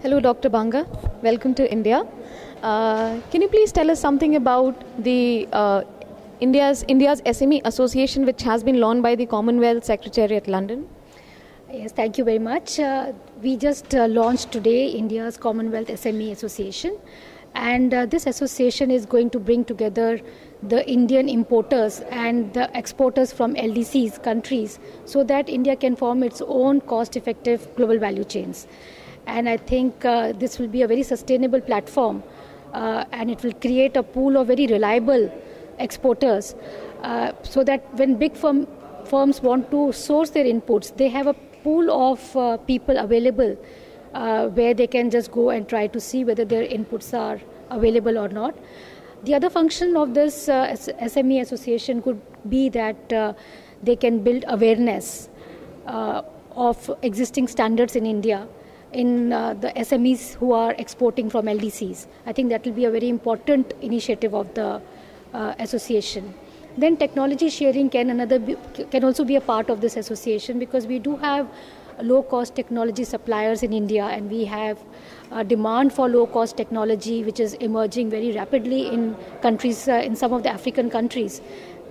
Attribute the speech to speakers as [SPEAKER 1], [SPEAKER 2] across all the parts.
[SPEAKER 1] Hello, Dr. Banga. Welcome to India. Can you please tell us something about the India's SME Association, which has been launched by the Commonwealth Secretariat, London?
[SPEAKER 2] Yes, thank you very much. We just launched today India's Commonwealth SME Association, and this association is going to bring together the Indian importers and the exporters from LDCs countries so that India can form its own cost-effective global value chains. And I think this will be a very sustainable platform, and it will create a pool of very reliable exporters so that when big firms want to source their inputs, they have a pool of people available where they can just go and try to see whether their inputs are available or not. The other function of this SME association could be that they can build awareness of existing standards in India in the SMEs who are exporting from LDCs. I think that will be a very important initiative of the association. Then technology sharing can also be a part of this association, because we do have low-cost technology suppliers in India, and we have a demand for low-cost technology which is emerging very rapidly in countries, in some of the African countries,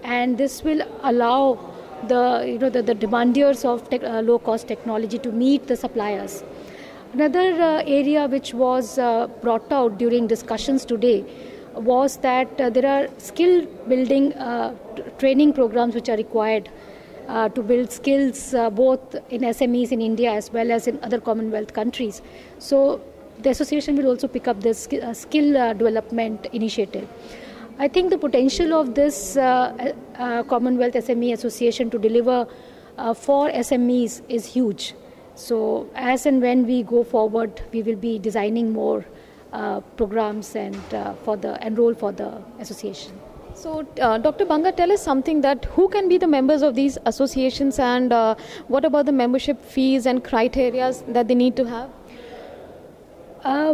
[SPEAKER 2] and this will allow the demanders of low-cost technology to meet the suppliers. Another area which was brought out during discussions today was that there are skill building training programs which are required to build skills both in SMEs in India as well as in other Commonwealth countries. So the association will also pick up this skill development initiative. I think the potential of this Commonwealth SME Association to deliver for SMEs is huge. So as and when we go forward, we will be designing more programs and enroll for the association.
[SPEAKER 1] So, Dr. Banga, tell us something that who can be the members of these associations, and what about the membership fees and criteria that they need to have?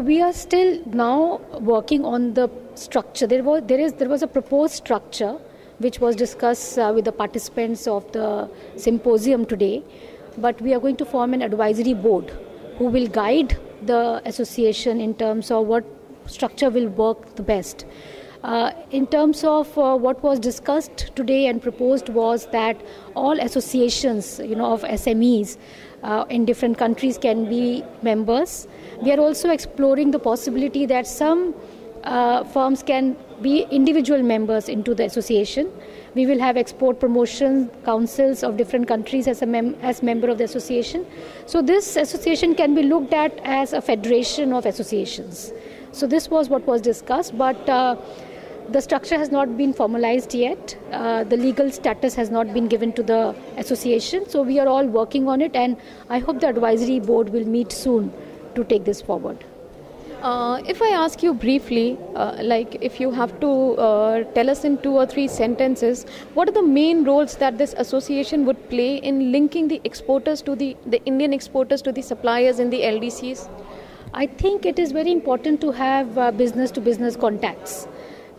[SPEAKER 2] We are still now working on the structure. There was a proposed structure which was discussed with the participants of the symposium today, but we are going to form an advisory board who will guide the association in terms of what structure will work the best. In terms of what was discussed today and proposed was that all associations, of SMEs in different countries can be members. We are also exploring the possibility that some firms can be individual members into the association. We will have export promotion councils of different countries as member of the association. So this association can be looked at as a federation of associations. So this was what was discussed, but the structure has not been formalized yet. The legal status has not been given to the association. So we are all working on it, and I hope the advisory board will meet soon to take this forward.
[SPEAKER 1] If I ask you briefly, if you have to tell us in 2 or 3 sentences, what are the main roles that this association would play in linking the exporters to the Indian exporters to the suppliers in the LDCs?
[SPEAKER 2] I think it is very important to have business-to-business contacts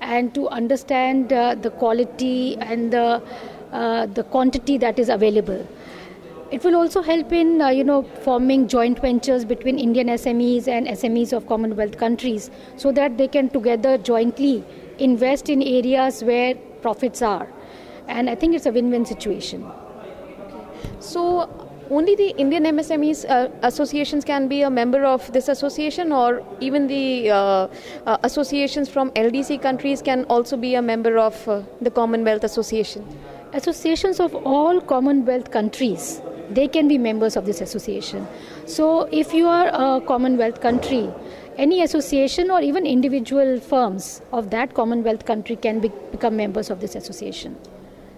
[SPEAKER 2] and to understand the quality and the quantity that is available. It will also help in forming joint ventures between Indian SMEs and SMEs of Commonwealth countries, so that they can together jointly invest in areas where profits are. And I think it's a win-win situation.
[SPEAKER 1] So only the Indian MSMEs associations can be a member of this association, or even the associations from LDC countries can also be a member of the Commonwealth Association?
[SPEAKER 2] Associations of all Commonwealth countries, they can be members of this association. So if you are a Commonwealth country, any association or even individual firms of that Commonwealth country can become members of this association.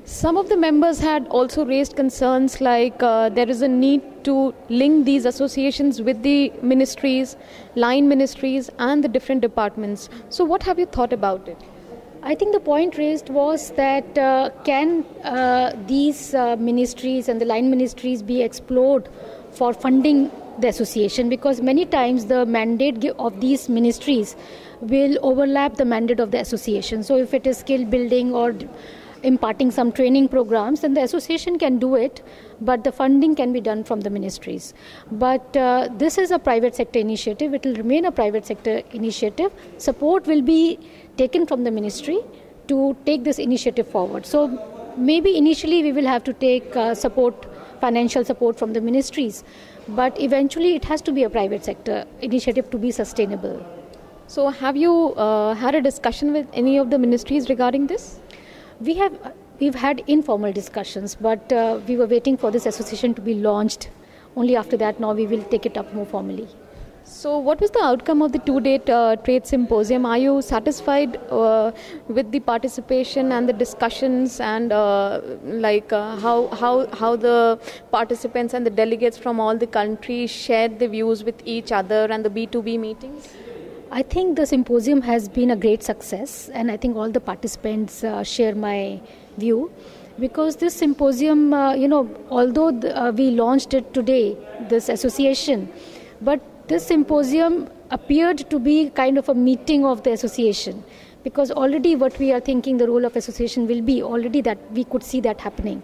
[SPEAKER 1] Some of the members had also raised concerns like there is a need to link these associations with the ministries, line ministries and the different departments. So what have you thought about it?
[SPEAKER 2] I think the point raised was that can these ministries and the line ministries be explored for funding the association, because many times the mandate of these ministries will overlap the mandate of the association. So if it is skill building or imparting some training programs, then the association can do it, but the funding can be done from the ministries. But this is a private sector initiative. It will remain a private sector initiative. Support will be taken from the ministry to take this initiative forward. So maybe initially we will have to take financial support from the ministries, but eventually it has to be a private sector initiative to be sustainable.
[SPEAKER 1] So have you had a discussion with any of the ministries regarding this?
[SPEAKER 2] We've had informal discussions, but we were waiting for this association to be launched. Only after that, now we will take it up more formally.
[SPEAKER 1] So what was the outcome of the two-day trade symposium? Are you satisfied with the participation and the discussions, and how the participants and the delegates from all the countries shared the views with each other and the B2B meetings?
[SPEAKER 2] I think the symposium has been a great success, and I think all the participants share my view, because this symposium, although we launched it today, this association, but this symposium appeared to be kind of a meeting of the association, because already what we are thinking the role of association will be, already that we could see that happening.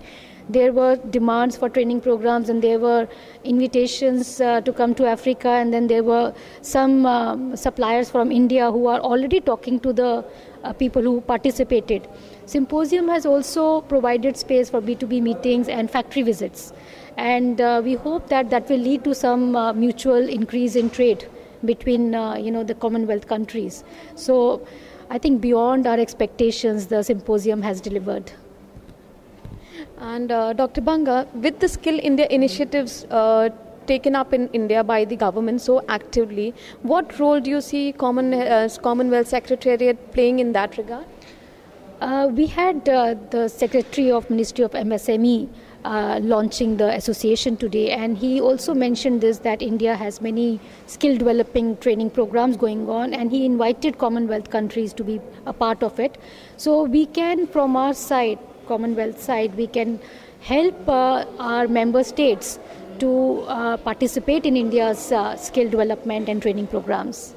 [SPEAKER 2] There were demands for training programs, and there were invitations to come to Africa, and then there were some suppliers from India who are already talking to the people who participated. Symposium has also provided space for B2B meetings and factory visits, and we hope that will lead to some mutual increase in trade between the Commonwealth countries. So I think beyond our expectations, the symposium has delivered.
[SPEAKER 1] And Dr. Banga, with the Skill India initiatives taken up in India by the government so actively, what role do you see Commonwealth Secretariat playing in that regard?
[SPEAKER 2] We had the Secretary of Ministry of MSME launching the association today, and he also mentioned this, that India has many skill developing training programs going on, and he invited Commonwealth countries to be a part of it. So we can, from our side, Commonwealth side, we can help our member states to participate in India's skill development and training programs.